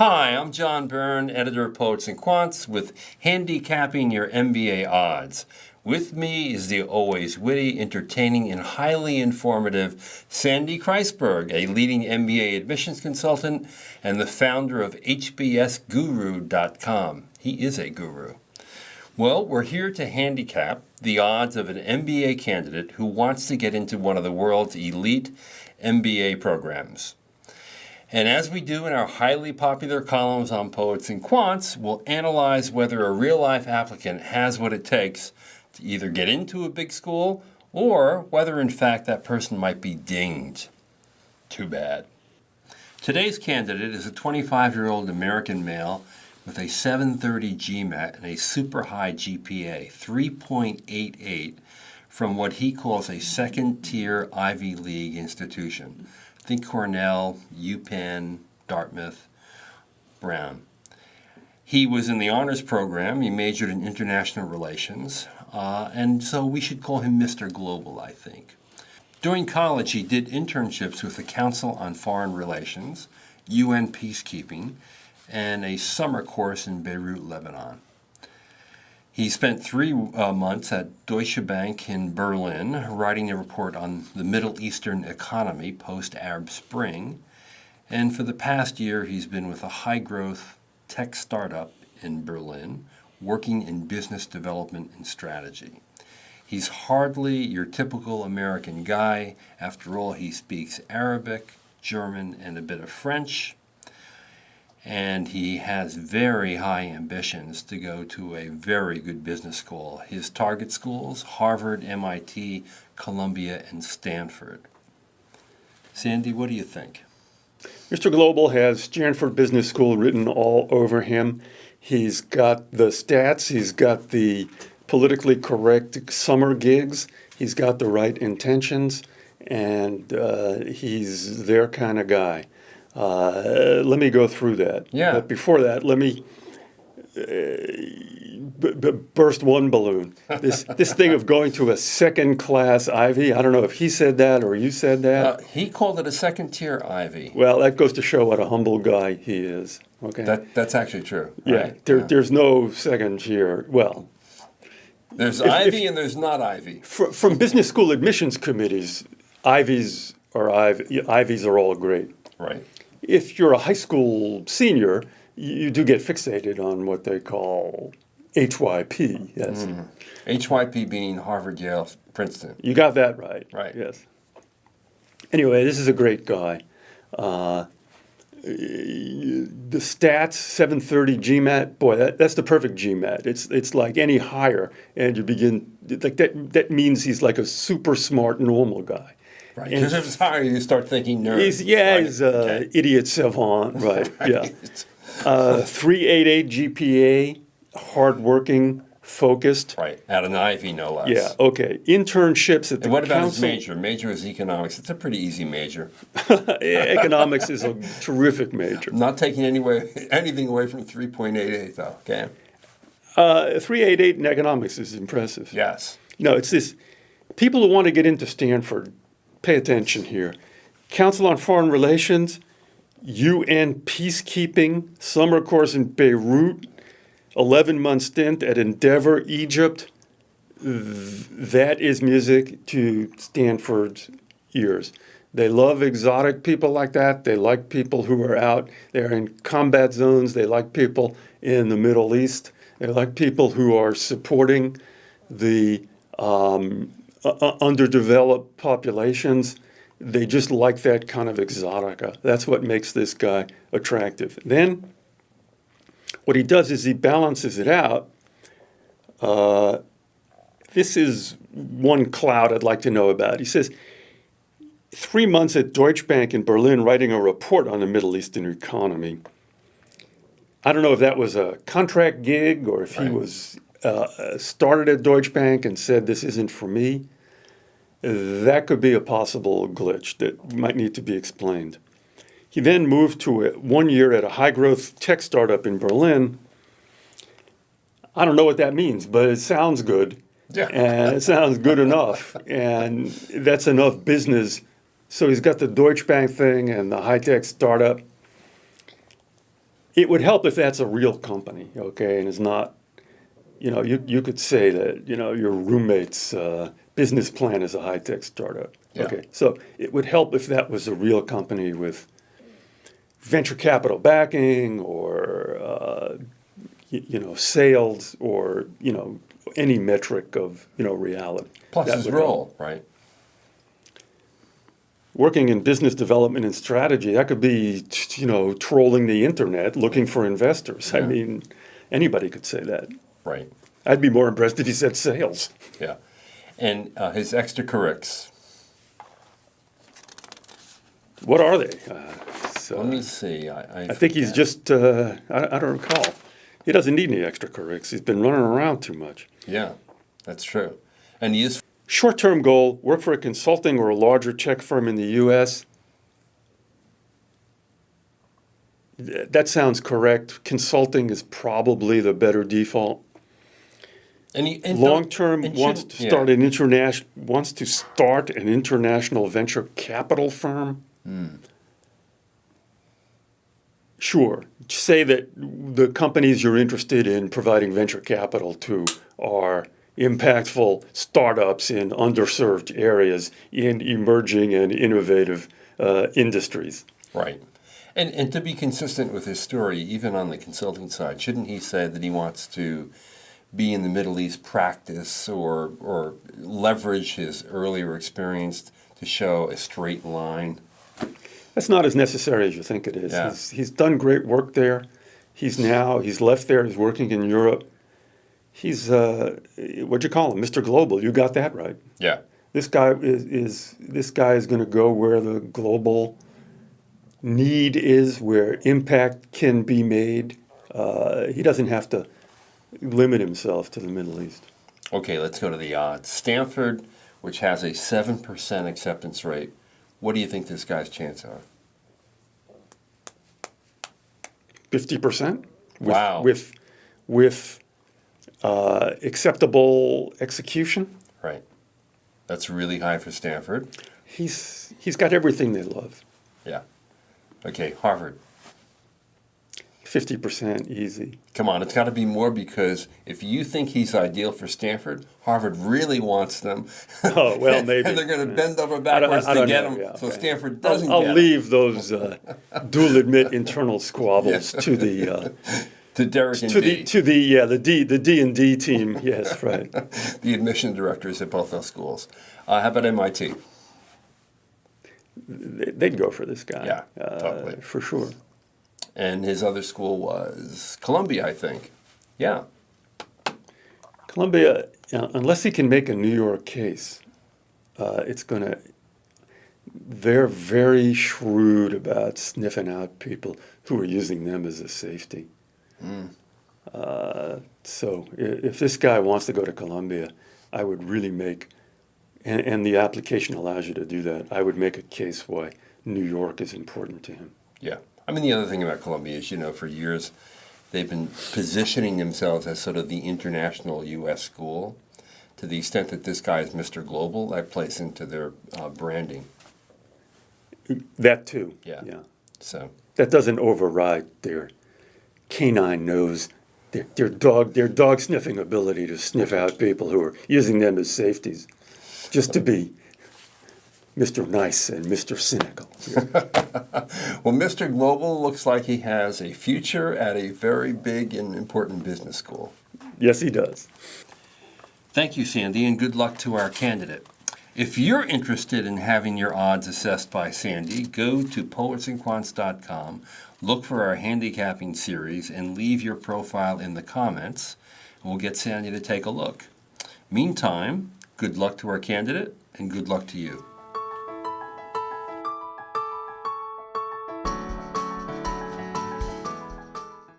Hi, I'm John Byrne, editor of Poets and Quants, with Handicapping Your MBA Odds. With me is the always witty, entertaining, and highly informative Sandy Kreisberg, a leading MBA admissions consultant and the founder of HBSGuru.com. He is a guru. Well, we're here to handicap the odds of an MBA candidate who wants to get into one of the world's elite MBA programs. And as we do in our highly popular columns on Poets and Quants, we'll analyze whether a real-life applicant has what it takes to either get into a big school or whether, in fact, that person might be dinged. Too bad. Today's candidate is a 25-year-old American male with a 730 GMAT and a super high GPA, 3.88, from what he calls a second-tier Ivy League institution. Think Cornell, UPenn, Dartmouth, Brown. He was in the honors program. He majored in international relations, and so we should call him Mr. Global, I think. During college, he did internships with the Council on Foreign Relations, UN Peacekeeping, and a summer course in Beirut, Lebanon. He spent 3 months at Deutsche Bank in Berlin, writing a report on the Middle Eastern economy post-Arab Spring. And for the past year, he's been with a high-growth tech startup in Berlin, working in business development and strategy. He's hardly your typical American guy. After all, he speaks Arabic, German, and a bit of French. And he has very high ambitions to go to a very good business school. His target schools, Harvard, MIT, Columbia, and Stanford. Sandy, what do you think? Mr. Global has Stanford Business School written all over him. He's got the stats. He's got the politically correct summer gigs. He's got the right intentions. And he's their kind of guy. Let me go through that. Yeah. But before that, let me burst one balloon. This thing of going to a second-class Ivy, I don't know if he said that or you said that. He called it a second-tier Ivy. Well, that goes to show what a humble guy he is. Okay. That's actually true. Yeah. Right? There's no second tier. Well, there's Ivy and there's not Ivy. From business school admissions committees, Ivies are all great. Right. If you're a high school senior, you do get fixated on what they call HYP. Yes. Mm. HYP being Harvard, Yale, Princeton. You got that right. Right. Yes. Anyway, this is a great guy. The stats, 730 GMAT, boy, that's the perfect GMAT. It's like any higher, and you begin, like that means he's like a super smart, normal guy. Right, because if it's higher, you start thinking nerd. He's okay. Idiot savant, right, right. Yeah. 388 GPA, hardworking, focused. Right, at an Ivy, no less. Yeah, okay. Internships at the And what about his council. major? Major is economics. It's a pretty easy major. Economics is a terrific major. I'm not taking anything away from 3.88, though, okay? 388 in economics is impressive. Yes. No, it's this. People who want to get into Stanford, pay attention here. Council on Foreign Relations, UN Peacekeeping, summer course in Beirut, 11-month stint at Endeavor, Egypt. That is music to Stanford's ears. They love exotic people like that. They like people who are out. They're in combat zones. They like people in the Middle East. They like people who are supporting the underdeveloped populations. They just like that kind of exotica. That's what makes this guy attractive. Then what he does is he balances it out. This is one cloud I'd like to know about. He says, 3 months at Deutsche Bank in Berlin writing a report on the Middle Eastern economy. I don't know if that was a contract gig or if he was started at Deutsche Bank and said, this isn't for me. That could be a possible glitch that might need to be explained. He then moved to 1 year at a high-growth tech startup in Berlin. I don't know what that means, but it sounds good. Yeah. And it sounds good enough. And that's enough business. So he's got the Deutsche Bank thing and the high-tech startup. it would help if that's a real company, okay, and it's not, you could say that, your roommate's business plan is a high-tech startup. Yeah. Okay, so it would help if that was a real company with venture capital backing or, sales or, any metric of, reality. Plus That his would role, help. right? Working in business development and strategy, that could be, trolling the internet, looking for investors. I Yeah. mean, anybody could say that. Right. I'd be more impressed if he said sales. Yeah. And his extracurrics. What are they? Let me see. I think he's just, I don't recall. He doesn't need any extracurrics. He's been running around too much. Yeah, that's true. And he is. Short-term goal, work for a consulting or a larger tech firm in the U.S. That sounds correct. Consulting is probably the better default. And Long-term and wants shouldn't- to start an international venture capital firm. Sure. Say that the companies you're interested in providing venture capital to are impactful startups in underserved areas in emerging and innovative industries. Right. And to be consistent with his story, even on the consulting side, shouldn't he say that he wants to be in the Middle East practice or leverage his earlier experience to show a straight line? That's not as necessary as you think it is. Yeah. He's done great work there. He's left there. He's working in Europe. He's, what'd you call him? Mr. Global. You got that right. Yeah. This guy is going to go where the global need is, where impact can be made. He doesn't have to limit himself to the Middle East. Okay, let's go to the odds. Stanford, which has a 7% acceptance rate. What do you think this guy's chances are? 50%? Wow. With acceptable execution? Right. That's really high for Stanford. He's got everything they love. Yeah. Okay, Harvard. 50% easy. Come on, it's got to be more because if you think he's ideal for Stanford, Harvard really wants them. Oh, well, maybe. And they're going to bend over backwards I to don't get know, him, yeah, so okay. Stanford doesn't I'll get him. leave those dual admit internal squabbles to the To Derek and to D. the D&D team. Yes, right. The admission directors at both those schools. How about MIT? They'd go for this guy. Yeah, totally. For sure. And his other school was Columbia, I think. Yeah. Columbia, unless he can make a New York case, they're very shrewd about sniffing out people who are using them as a safety. So if this guy wants to go to Columbia, I would really and the application allows you to do that, I would make a case why New York is important to him. Yeah. I mean, the other thing about Columbia is, for years they've been positioning themselves as sort of the international U.S. school. To the extent that this guy is Mr. Global, that plays into their branding. That too. Yeah. So That doesn't override their canine nose, their dog sniffing ability to sniff out people who are using them as safeties, just to be Mr. Nice and Mr. Cynical. Well, Mr. Global looks like he has a future at a very big and important business school. Yes, he does. Thank you, Sandy, and good luck to our candidate. If you're interested in having your odds assessed by Sandy, go to poetsandquants.com, look for our handicapping series, and leave your profile in the comments. We'll get Sandy to take a look. Meantime, good luck to our candidate, and good luck to you.